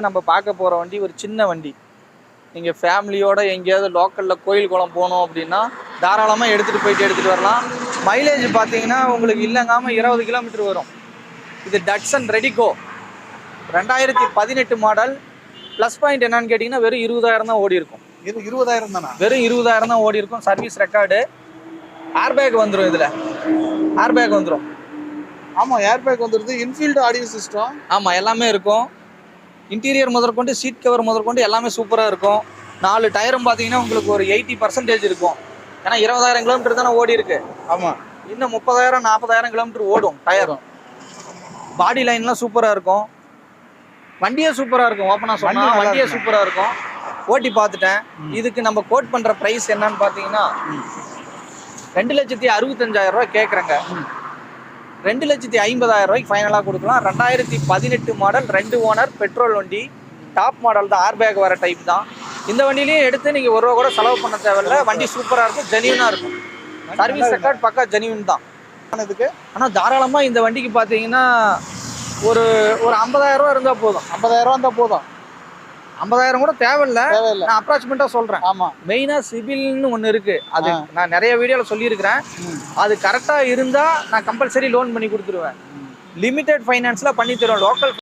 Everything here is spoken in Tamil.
நம்ம பார்க்க போகிற வண்டி ஒரு சின்ன வண்டி. நீங்கள் ஃபேமிலியோட எங்கேயாவது லோக்கலில் கோயில் குளம் போகணும் அப்படின்னா தாராளமாக எடுத்துகிட்டு வரலாம். மைலேஜ் பார்த்தீங்கன்னா உங்களுக்கு இல்லைங்காமல் 20 கிலோமீட்டர் வரும். இது Datsun Redigo 2018 model. Plus point என்னன்னு கேட்டிங்கன்னா வெறும் 20,000 தான் ஓடி இருக்கும். 20,000 தானா? வெறும் 20,000 தான் ஓடி இருக்கும். Service record. ஏர்பேக் வந்துடும். இதில் ஏர்பேக் வந்துடும். ஆமாம், ஏர்பேக் வந்துடுது. Infield audio system. ஆமாம், எல்லாமே இருக்கும். இன்டீரியர் முதற்கொண்டு சீட் கவர் முதற்கொண்டு எல்லாமே சூப்பராக இருக்கும். 4 டயரும் பார்த்தீங்கன்னா உங்களுக்கு ஒரு 80% இருக்கும். ஏன்னா 20,000 கிலோமீட்டர் தானே ஓடி இருக்கு. ஆமாம், இன்னும் 30,000 40,000 கிலோமீட்டர் ஓடும் டயரும். பாடி லைன்லாம் சூப்பராக இருக்கும். வண்டியே சூப்பராக இருக்கும். ஓப்பனாக சொன்னால் வண்டியே சூப்பராக இருக்கும். ஓட்டி பார்த்துட்டேன். இதுக்கு நம்ம கோட் பண்ணுற ப்ரைஸ் என்னன்னு பார்த்தீங்கன்னா 2,65,000 ரூபாய் கேட்குறேங்க. 2,50,000 ரூபாய்க்கு ஃபைனலாக கொடுக்கலாம். 2018 மாடல், 2 ஓனர், பெட்ரோல் வண்டி, டாப் மாடல் தான். ஏர்பேக் வர டைப் தான். இந்த வண்டியிலையும் எடுத்து நீங்கள் ஒரு ரூபா கூட செலவு பண்ண தேவையில்லை. வண்டி சூப்பராக இருக்கும், ஜெனியூனாக இருக்கும். சர்வீஸ் ரெக்கார்ட் பக்கா ஜெனியூன் தான் இதுக்கு. ஆனால் தாராளமாக இந்த வண்டிக்கு பார்த்தீங்கன்னா ஒரு 50,000 ரூபா இருந்தால் போதும். 50,000 இருந்தால் போதும். 50,000 கூட தேவையில்லை. நான் அப்ராக்சிமேட்டாக சொல்கிறேன். ஆமாம், மெயினாக சிபில்னு ஒன்று இருக்குது. அது நான் நிறைய வீடியோவில் சொல்லியிருக்கிறேன். அது கரெக்டாக இருந்தால் நான் கம்பல்சரி லோன் பண்ணி கொடுத்துருவேன். லிமிடெட் ஃபைனான்ஸில் பண்ணி தருவேன். லோக்கல்